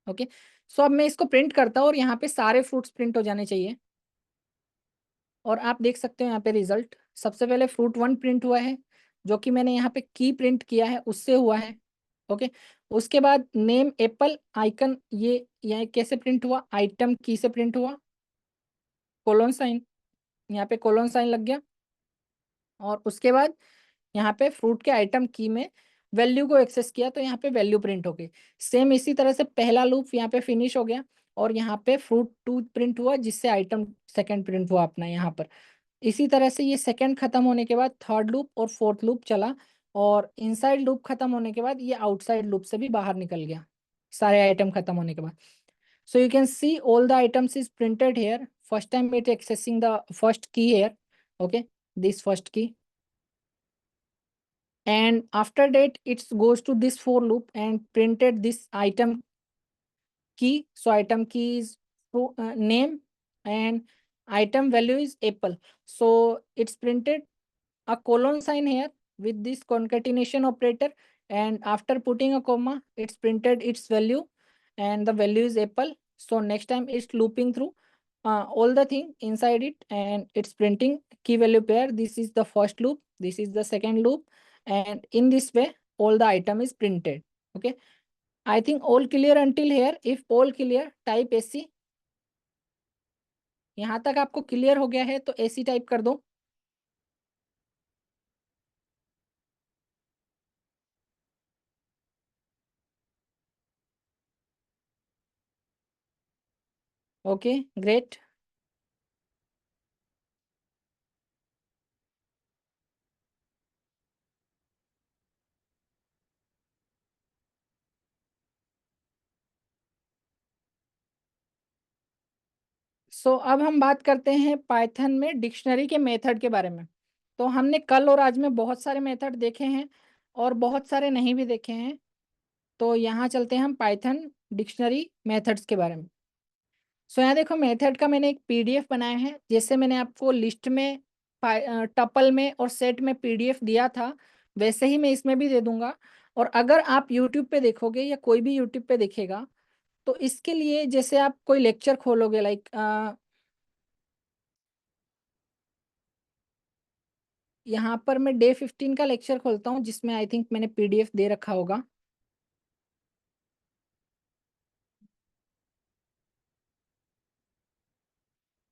ओके, सो अब मैं इसको प्रिंट करता हूँ और यहाँ पे सारे फ्रूट्स प्रिंट हो जाने चाहिए। और आप देख सकते हो यहाँ पे रिजल्ट, सबसे पहले फ्रूट वन प्रिंट हुआ है जो कि मैंने यहाँ पे की प्रिंट किया है उससे हुआ है। ओके, उसके बाद नेम एप्पल आइकन ये कैसे प्रिंट हुआ, आइटम की से प्रिंट हुआ, कोलोन साइन, यहाँ पे कोलोन साइन लग गया, और उसके बाद यहाँ पे फ्रूट के आइटम की में वैल्यू को एक्सेस किया तो यहाँ पे वैल्यू प्रिंट हो गई। सेम इसी तरह से पहला लूप यहाँ पे फिनिश हो गया, और यहाँ पे फ्रूट टू प्रिंट हुआ जिससे आइटम सेकंड प्रिंट हुआ अपना यहाँ पर। इसी तरह से ये सेकंड खत्म होने के बाद थर्ड लूप और फोर्थ लूप चला, और इनसाइड लूप खत्म होने के बाद ये आउटसाइड लूप से भी बाहर निकल गया सारे आइटम खत्म होने के बाद। So you can see all the items is printed here. First time it accessing the first key here, okay, this first key, and after that it goes to this for loop and printed this item key. So item key is name, and item value is apple. So it's printed a colon sign here with this concatenation operator, and after putting a comma, it's printed its value, and the value is apple. So next time it's looping through all the thing inside it, and it's printing key value pair. This is the first loop, this is the second loop, and in this way all the item is printed. Okay, I think all clear until here. If all clear, type AC. यहाँ तक आपको clear हो गया है तो AC type कर दो। Okay, great. सो अब हम बात करते हैं पाइथन में डिक्शनरी के मेथड के बारे में। तो हमने कल और आज में बहुत सारे मेथड देखे हैं और बहुत सारे नहीं भी देखे हैं। तो यहाँ चलते हैं हम पाइथन डिक्शनरी मेथड्स के बारे में। सो यहाँ देखो, मेथड का मैंने एक पीडीएफ बनाया है। जैसे मैंने आपको लिस्ट में, टपल में और सेट में पीडीएफ दिया था, वैसे ही मैं इसमें भी दे दूंगा। और अगर आप यूट्यूब पे देखोगे या कोई भी यूट्यूब पे देखेगा, तो इसके लिए जैसे आप कोई लेक्चर खोलोगे, लाइक यहाँ पर मैं डे 15 का लेक्चर खोलता हूँ, जिसमें आई थिंक मैंने पीडीएफ दे रखा होगा।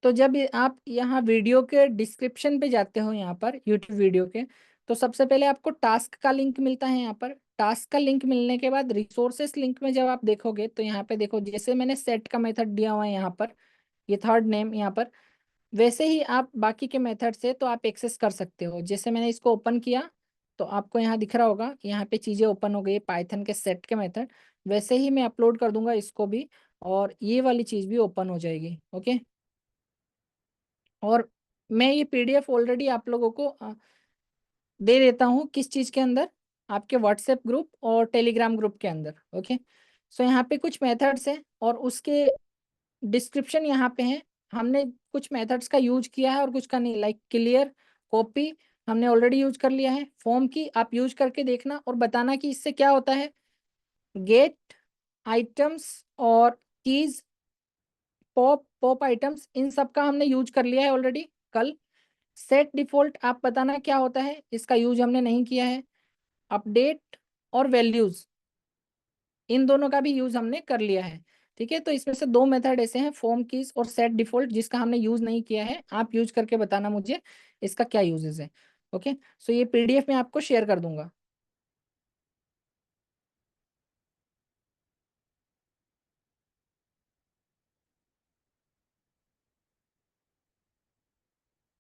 तो जब आप यहाँ वीडियो के डिस्क्रिप्शन पे जाते हो, यहाँ पर यूट्यूब वीडियो के, तो सबसे पहले आपको टास्क का लिंक मिलता है। यहाँ पर टास्क का लिंक मिलने के बाद रिसोर्सेस लिंक में जब आप देखोगे, तो यहाँ पे देखो, जैसे मैंने सेट का मेथड दिया हुआ है यहाँ पर, ये थर्ड नेम यहाँ पर, वैसे ही आप बाकी के मेथड से तो आप एक्सेस कर सकते हो। जैसे मैंने इसको ओपन किया, तो आपको यहाँ दिख रहा होगा, यहाँ पे चीजें ओपन हो गई पाइथन के सेट के मेथड। वैसे ही मैं अपलोड कर दूंगा इसको भी, और ये वाली चीज भी ओपन हो जाएगी। ओके, और मैं ये पीडीएफ ऑलरेडी आप लोगों को दे देता हूँ। किस चीज के अंदर? आपके व्हाट्सएप ग्रुप और टेलीग्राम ग्रुप के अंदर। ओके, सो यहाँ पे कुछ मेथड्स हैं और उसके डिस्क्रिप्शन यहाँ पे है। हमने कुछ मेथड्स का यूज किया है और कुछ का नहीं। लाइक क्लियर, कॉपी हमने ऑलरेडी यूज कर लिया है। फॉर्म की आप यूज करके देखना और बताना कि इससे क्या होता है। गेट आइटम्स और कीज, पॉप पॉप आइटम्स, इन सब का हमने यूज कर लिया है ऑलरेडी कल। सेट डिफॉल्ट आप बताना क्या होता है, इसका यूज हमने नहीं किया है। अपडेट और वैल्यूज, इन दोनों का भी यूज हमने कर लिया है। ठीक है, तो इसमें से दो मेथड ऐसे हैं, फॉर्म कीज और सेट डिफॉल्ट, जिसका हमने यूज नहीं किया है। आप यूज करके बताना मुझे इसका क्या यूजेस है। ओके, सो ये पीडीएफ में आपको शेयर कर दूंगा।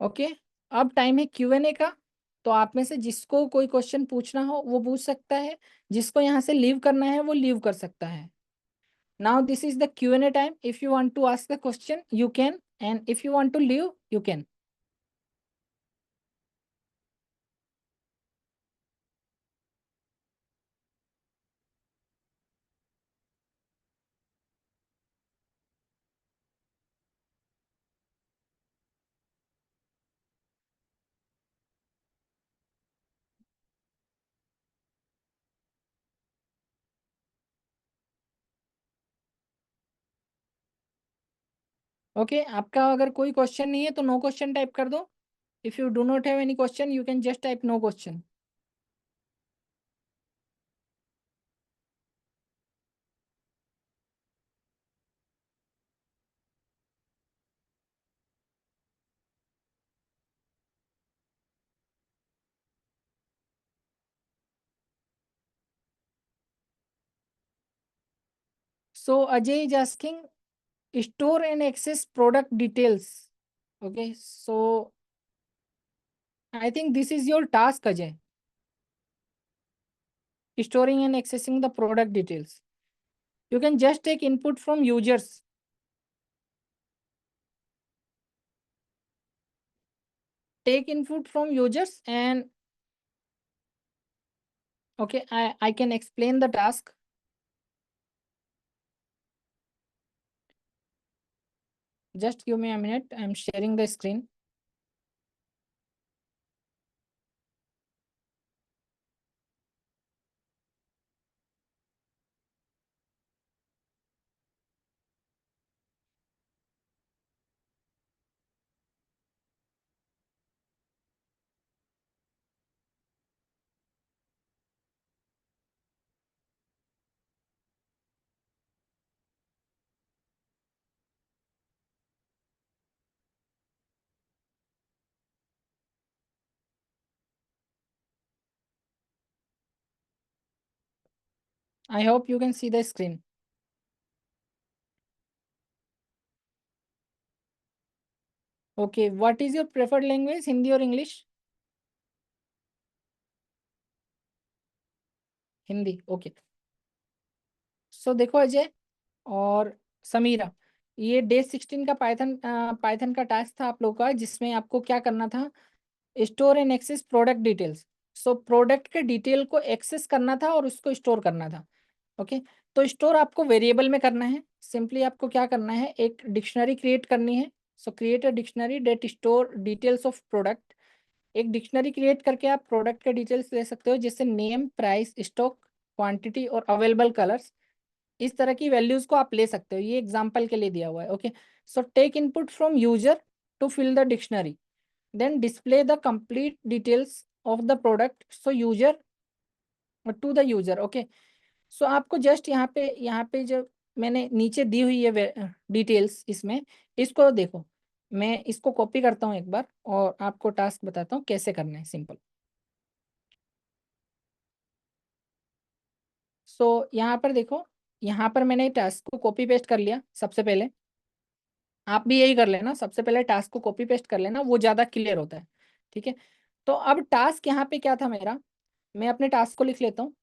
ओके, अब टाइम है क्यूएनए का। तो आप में से जिसको कोई क्वेश्चन पूछना हो वो पूछ सकता है, जिसको यहाँ से लीव करना है वो लीव कर सकता है। Now this is the Q and A time. If you want to ask the question you can, and if you want to leave you can. Okay, आपका अगर कोई क्वेश्चन नहीं है तो नो क्वेश्चन टाइप कर दो। If you do not have any question you can just type no question. So Ajay is asking store and access product details. Okay, so I think this is your task Ajay, storing and accessing the product details. You can just take input from users. Take input from users and okay, I can explain the task. Just give me a minute, I am sharing the screen. I hope you can see the screen. Okay, what is your preferred language, Hindi और English? Hindi, okay. So देखो अजय और समीरा, ये day 16 का Python Python का task था आप लोगों का, जिसमें आपको क्या करना था, store and access product details. So product के डिटेल को एक्सेस करना था और उसको स्टोर करना था। ओके, तो स्टोर आपको वेरिएबल में करना है। सिंपली आपको क्या करना है, एक डिक्शनरी क्रिएट करनी है। So create a dictionary that store details of product. एक डिक्शनरी क्रिएट करके आप प्रोडक्ट के डिटेल्स ले सकते हो, जैसे नेम, प्राइस, स्टॉक, क्वांटिटी और अवेलेबल कलर्स। इस तरह की वैल्यूज को आप ले सकते हो, ये एग्जांपल के लिए दिया हुआ है। Okay, so take input from user to fill the dictionary, then display the complete details of the product so user to the user. Okay, so आपको जस्ट यहाँ पे जो मैंने नीचे दी हुई है डिटेल्स, इसमें इसको देखो। मैं इसको कॉपी करता हूँ एक बार और आपको टास्क बताता हूँ कैसे करना है, सिंपल। सो यहाँ पर देखो, यहाँ पर मैंने टास्क को कॉपी पेस्ट कर लिया सबसे पहले। आप भी यही कर लेना, सबसे पहले टास्क को कॉपी पेस्ट कर लेना, वो ज़्यादा क्लियर होता है। ठीक है, तो अब टास्क यहाँ पे क्या था मेरा, मैं अपने टास्क को लिख लेता हूँ।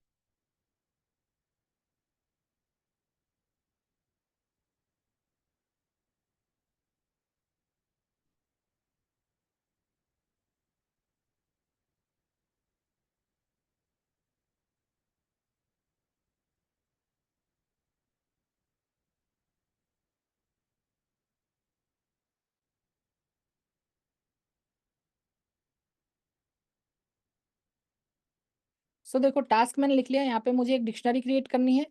सो देखो, टास्क मैंने लिख लिया। यहाँ पे मुझे एक डिक्शनरी क्रिएट करनी है,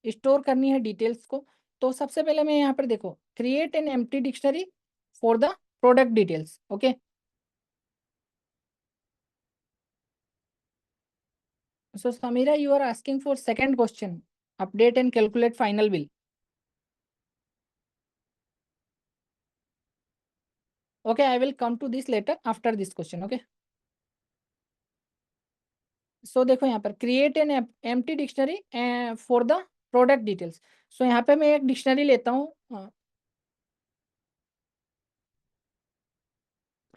स्टोर करनी है डिटेल्स को। तो सबसे पहले मैं यहाँ पर देखो, create an empty dictionary for the product details. Okay, so Samira, you are asking for second question, update and calculate final bill. Okay, I will come to this later after this question. Okay, so देखो यहाँ पर create an empty dictionary for the product details. So यहाँ पे मैं एक dictionary लेता हूँ,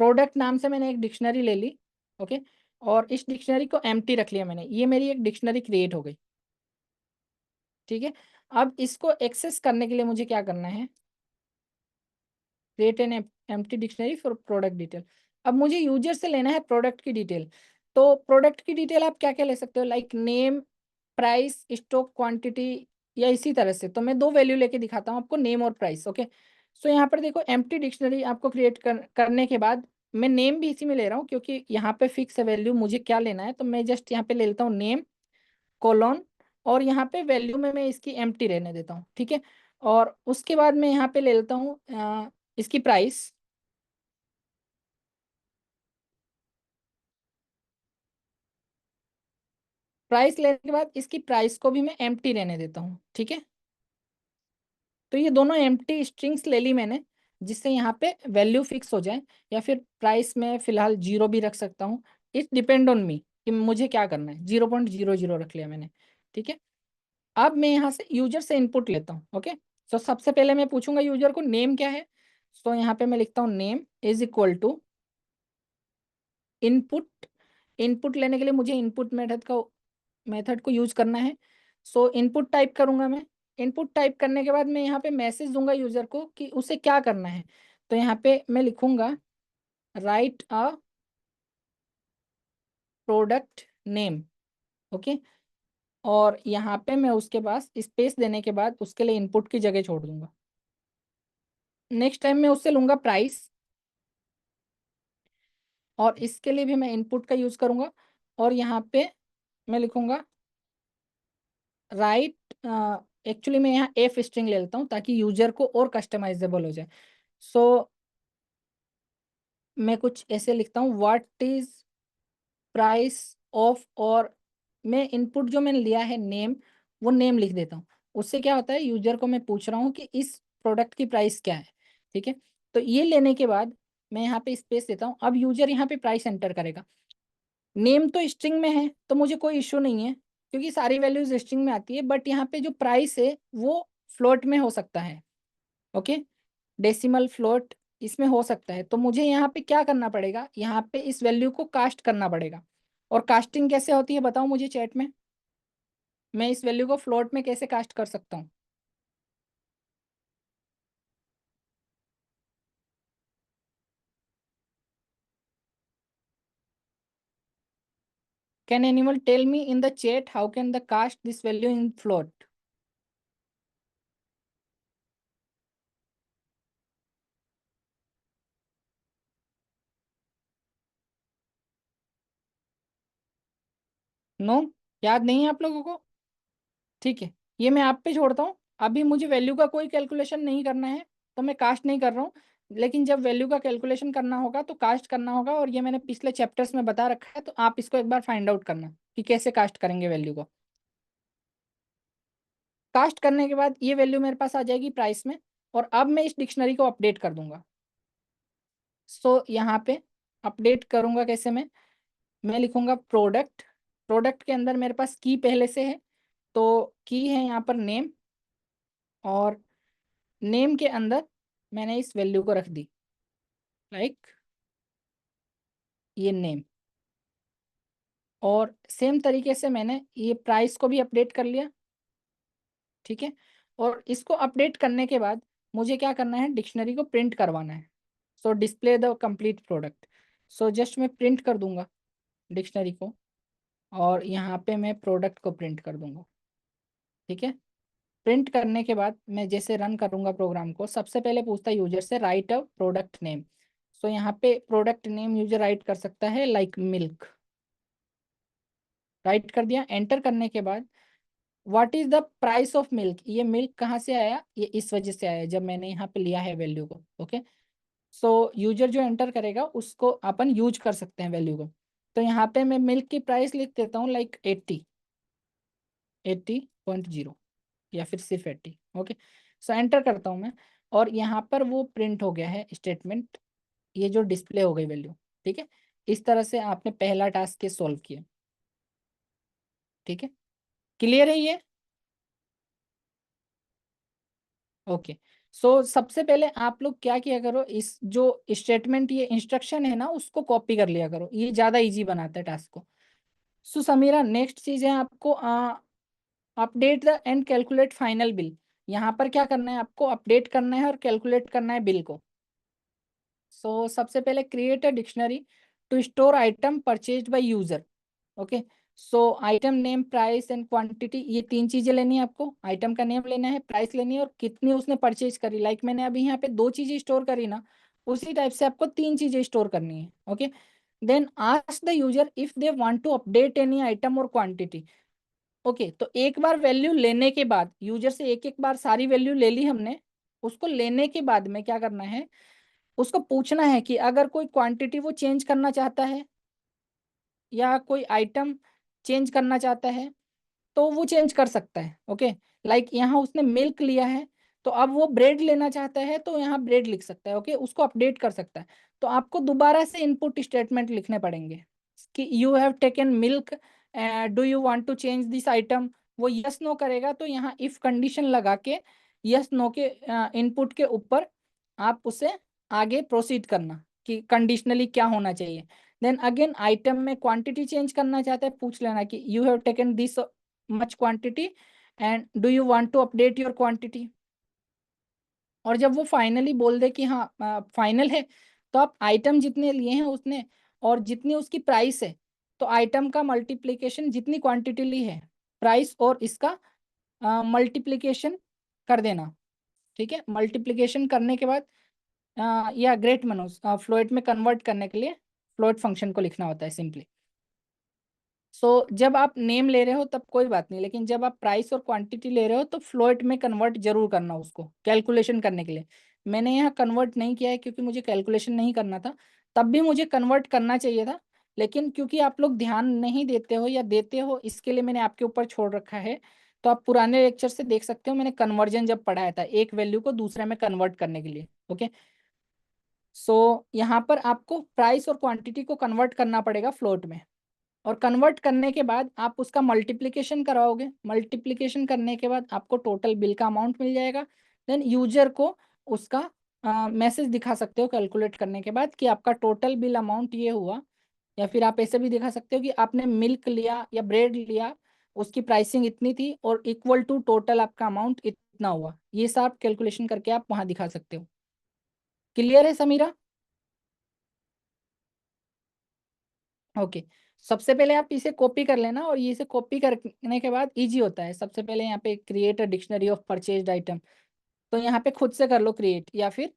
product नाम से मैंने एक डिक्शनरी ले ली। ओके, और इस डिक्शनरी को एम्प्टी रख लिया मैंने, ये मेरी एक डिक्शनरी क्रिएट हो गई। ठीक है, अब इसको एक्सेस करने के लिए मुझे क्या करना है, create an empty dictionary for product detail. अब मुझे यूजर से लेना है प्रोडक्ट की डिटेल। तो प्रोडक्ट की डिटेल आप क्या क्या ले सकते हो, like name, price, stock, quantity, या इसी तरह से। तो मैं दो वैल्यू लेके दिखाता हूँ आपको, नेम और प्राइस। ओके, सो यहाँ पर देखो, एम्प्टी डिक्शनरी आपको क्रिएट करने के बाद मैं नेम भी इसी में ले रहा हूँ, क्योंकि यहाँ पे फिक्स है वैल्यू, मुझे क्या लेना है। तो मैं जस्ट यहाँ पे ले लेता हूँ नेम कोलोन, और यहाँ पे वैल्यू में मैं इसकी एम्प्टी रहने देता हूँ। ठीक है, और उसके बाद मैं यहाँ पे ले लेता हूँ इसकी प्राइस। प्राइस लेने के बाद इसकी प्राइस को भी मैं एम्प्टी रहने देता हूँ। ठीक है, तो ये दोनों एम्प्टी स्ट्रिंग्स ले ली मैंने, जिससे यहाँ पे वैल्यू फिक्स हो जाए, या फिर प्राइस में फिलहाल जीरो भी रख सकता हूँ। इट डिपेंड ऑन मी कि मुझे क्या करना है। 0.00 रख लिया मैंने। ठीक है, अब मैं यहाँ से यूजर से इनपुट लेता हूँ। ओके, तो सबसे पहले मैं पूछूंगा यूजर को नेम क्या है। तो यहाँ पे मैं लिखता हूँ name is equal to input. Input लेने के लिए मुझे इनपुट मेथड को यूज करना है। सो इनपुट टाइप करूंगा मैं। इनपुट टाइप करने के बाद मैं यहाँ पे मैसेज दूंगा यूजर को कि उसे क्या करना है। तो यहाँ पे मैं लिखूंगा right a product name. Okay, और यहाँ पे मैं उसके पास स्पेस देने के बाद उसके लिए इनपुट की जगह छोड़ दूंगा। नेक्स्ट टाइम मैं उससे लूंगा प्राइस, और इसके लिए भी मैं इनपुट का यूज करूंगा, और यहाँ पे मैं लिखूंगा राइट। एक्चुअली मैं यहाँ एफ स्ट्रिंग ले लेता हूँ ताकि यूजर को और कस्टमाइजेबल हो जाए। सो मैं कुछ ऐसे लिखता हूँ, व्हाट इज प्राइस ऑफ, और मैं इनपुट जो मैंने लिया है नेम, वो नेम लिख देता हूँ। उससे क्या होता है, यूजर को मैं पूछ रहा हूँ कि इस प्रोडक्ट की प्राइस क्या है। ठीक है, तो ये लेने के बाद मैं यहाँ पे स्पेस देता हूँ। अब यूजर यहाँ पे प्राइस एंटर करेगा। नेम तो स्ट्रिंग में है तो मुझे कोई इश्यू नहीं है, क्योंकि सारी वैल्यूज स्ट्रिंग में आती है, बट यहाँ पे जो प्राइस है वो फ्लोट में हो सकता है। ओके, डेसिमल फ्लोट इसमें हो सकता है। तो मुझे यहाँ पे क्या करना पड़ेगा, यहाँ पे इस वैल्यू को कास्ट करना पड़ेगा। और कास्टिंग कैसे होती है बताओ मुझे चैट में, मैं इस वैल्यू को फ्लोट में कैसे कास्ट कर सकता हूँ? Can anyone tell me in the chat how can the cast this value in float? No, याद नहीं है आप लोगों को? ठीक है, ये मैं आप पे छोड़ता हूँ। अभी मुझे वैल्यू का कोई कैलकुलेशन नहीं करना है, तो मैं कास्ट नहीं कर रहा हूँ। लेकिन जब वैल्यू का कैलकुलेशन करना होगा तो कास्ट करना होगा, और ये मैंने पिछले चैप्टर्स में बता रखा है, तो आप इसको एक बार फाइंड आउट करना कि कैसे कास्ट करेंगे वैल्यू को। कास्ट करने के बाद ये वैल्यू मेरे पास आ जाएगी प्राइस में, और अब मैं इस डिक्शनरी को अपडेट कर दूंगा। सो यहाँ पे अपडेट करूंगा कैसे? मैं लिखूंगा प्रोडक्ट। प्रोडक्ट के अंदर मेरे पास की पहले से है, तो की है यहाँ पर नेम, और नेम के अंदर मैंने इस वैल्यू को रख दी, लाइक ये नेम। और सेम तरीके से मैंने ये प्राइस को भी अपडेट कर लिया। ठीक है, और इसको अपडेट करने के बाद मुझे क्या करना है, डिक्शनरी को प्रिंट करवाना है। सो display the complete product. So just मैं प्रिंट कर दूंगा डिक्शनरी को, और यहाँ पे मैं प्रोडक्ट को प्रिंट कर दूंगा। ठीक है, प्रिंट करने के बाद मैं जैसे रन करूंगा प्रोग्राम को, सबसे पहले पूछता है यूजर से राइट अ प्रोडक्ट नेम। सो यहाँ पे प्रोडक्ट नेम यूजर राइट कर सकता है, लाइक मिल्क। राइट कर दिया। एंटर करने के बाद what is the price of milk, ये मिल्क कहाँ से आया, ये इस वजह से आया जब मैंने यहाँ पे लिया है वैल्यू को। ओके, सो यूजर जो एंटर करेगा उसको अपन यूज कर सकते हैं वैल्यू को। तो यहाँ पे मैं मिल्क की प्राइस लिख देता हूँ, लाइक 80.0, या फिर सिर्फ 80। ओके, सो एंटर करता हूँ मैं, और यहाँ पर वो प्रिंट हो गया है स्टेटमेंट, ये जो डिस्प्ले हो गई वैल्यू। ठीक है, इस तरह से आपने पहला टास्क के सॉल्व किया। ठीक है, क्लियर है ये? ओके, सो सबसे पहले आप लोग क्या किया करो, इस जो स्टेटमेंट ये इंस्ट्रक्शन है ना, उसको कॉपी कर लिया करो, ये ज्यादा इजी बनाता है टास्क को। सो समीरा, नेक्स्ट चीज है आपको update the end calculate final bill. यहाँ पर क्या करना है, आपको अपडेट करना है और कैलकुलेट करना है बिल को। सो सबसे पहले create a dictionary to store item purchased by user. Okay, so item name, price and quantity, ये तीन चीजें लेनी है आपको। आइटम का नेम लेना है, प्राइस लेनी है, और कितनी उसने परचेज करी। लाइक मैंने अभी यहाँ पे दो चीजें स्टोर करी ना, उसी टाइप से आपको तीन चीजें स्टोर करनी है। Okay, then ask the user if they want to update any item और क्वांटिटी। ओके, तो एक बार वैल्यू लेने के बाद, यूजर से एक एक बार सारी वैल्यू ले ली हमने, उसको लेने के बाद में क्या करना है, उसको पूछना है कि अगर कोई क्वांटिटी वो चेंज करना चाहता है, या कोई आइटम चेंज करना चाहता है, तो वो चेंज कर सकता है। ओके, लाइक यहाँ उसने मिल्क लिया है, तो अब वो ब्रेड लेना चाहता है, तो यहाँ ब्रेड लिख सकता है। ओके, उसको अपडेट कर सकता है। तो आपको दोबारा से इनपुट स्टेटमेंट लिखने पड़ेंगे कि you have taken milk, do you want to change this item. वो यस नो करेगा, तो यहाँ इफ कंडीशन लगा के यस नो के इनपुट के ऊपर आप उसे आगे प्रोसीड करना कि कंडीशनली क्या होना चाहिए। देन अगेन आइटम में क्वांटिटी चेंज करना चाहता है, पूछ लेना कि you have taken this much quantity and do you want to update your quantity. और जब वो फाइनली बोल दे कि हाँ फाइनल है, तो आप आइटम जितने लिए हैं उसने, और जितनी उसकी प्राइस है, तो आइटम का मल्टीप्लिकेशन जितनी क्वांटिटी ली है, प्राइस और इसका मल्टीप्लिकेशन कर देना। ठीक है, मल्टीप्लिकेशन करने के बाद या ग्रेट मनोज, फ्लोट में कन्वर्ट करने के लिए फ्लोट फंक्शन को लिखना होता है सिंपली। जब आप नेम ले रहे हो तब कोई बात नहीं, लेकिन जब आप प्राइस और क्वांटिटी ले रहे हो तो फ्लोट में कन्वर्ट जरूर करना उसको कैलकुलेशन करने के लिए। मैंने यहाँ कन्वर्ट नहीं किया है क्योंकि मुझे कैलकुलेशन नहीं करना था, तब भी मुझे कन्वर्ट करना चाहिए था, लेकिन क्योंकि आप लोग ध्यान नहीं देते हो या देते हो, इसके लिए मैंने आपके ऊपर छोड़ रखा है। तो आप पुराने लेक्चर से देख सकते हो, मैंने कन्वर्जन जब पढ़ाया था एक वैल्यू को दूसरे में कन्वर्ट करने के लिए। ओके, यहाँ पर आपको प्राइस और क्वांटिटी को कन्वर्ट करना पड़ेगा फ्लोट में, और कन्वर्ट करने के बाद आप उसका मल्टीप्लिकेशन कराओगे। मल्टीप्लिकेशन करने के बाद आपको टोटल बिल का अमाउंट मिल जाएगा। देन यूजर को उसका मैसेज दिखा सकते हो कैलकुलेट करने के बाद कि आपका टोटल बिल अमाउंट ये हुआ, या फिर आप ऐसे भी दिखा सकते हो कि आपने मिल्क लिया या ब्रेड लिया, उसकी प्राइसिंग इतनी थी और इक्वल टू टोटल आपका अमाउंट इतना हुआ। ये सब कैलकुलेशन करके आप वहां दिखा सकते हो। क्लियर है समीरा? ओके, सबसे पहले आप इसे कॉपी कर लेना, और ये इसे कॉपी करने के बाद इजी होता है। सबसे पहले यहाँ पे create a dictionary of purchased item, तो यहाँ पे खुद से कर लो क्रिएट, या फिर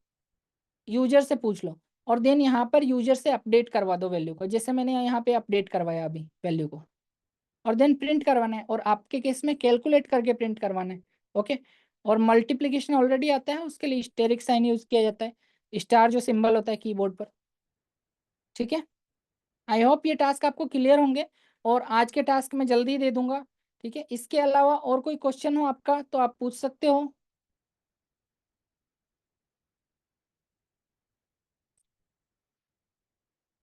यूजर से पूछ लो, और देन यहाँ पर यूजर से अपडेट करवा दो वैल्यू को, जैसे मैंने यहाँ पे अपडेट करवाया अभी वैल्यू को, और देन प्रिंट करवाना है, और आपके केस में कैलकुलेट करके प्रिंट करवाना है। ओके, और मल्टीप्लिकेशन ऑलरेडी आता है, उसके लिए स्टेरिक साइन यूज किया जाता है, स्टार जो सिंबल होता है कीबोर्ड पर। ठीक है, आई होप ये टास्क आपको क्लियर होंगे, और आज के टास्क में जल्दी दे दूंगा। ठीक है, इसके अलावा और कोई क्वेश्चन हो आपका तो आप पूछ सकते हो।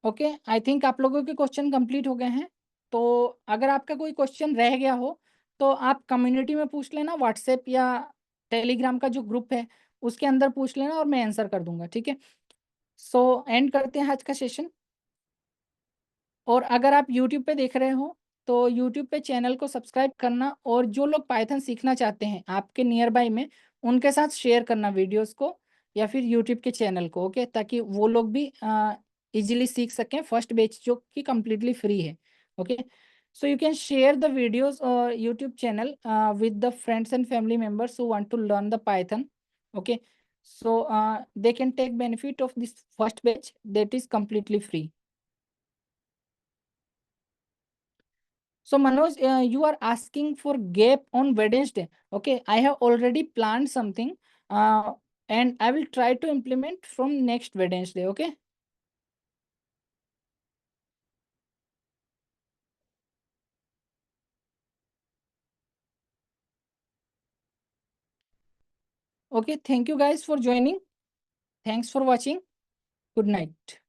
ओके, आई थिंक आप लोगों के क्वेश्चन कंप्लीट हो गए हैं। तो अगर आपका कोई क्वेश्चन रह गया हो तो आप कम्युनिटी में पूछ लेना, व्हाट्सएप या टेलीग्राम का जो ग्रुप है उसके अंदर पूछ लेना, और मैं आंसर कर दूंगा। ठीक है, एंड करते हैं आज का सेशन। और अगर आप यूट्यूब पे देख रहे हो तो यूट्यूब पे चैनल को सब्सक्राइब करना, और जो लोग पाइथन सीखना चाहते हैं आपके नियर बाय में, उनके साथ शेयर करना वीडियोस को या फिर यूट्यूब के चैनल को। ओके, ताकि वो लोग भी इजीली सीख सकें फर्स्ट बैच जो कि कम्प्लीटली फ्री है। Okay, so you can share the videos और YouTube channel with the friends and family members who want to learn the Python. Okay, so they can take benefit of this first batch that is completely free. So Manoj, you are asking for gap on Wednesday. Okay, I have already planned something, uh, and I will try to implement from next Wednesday. Okay. Okay. Thank you guys for joining. Thanks for watching. Good night.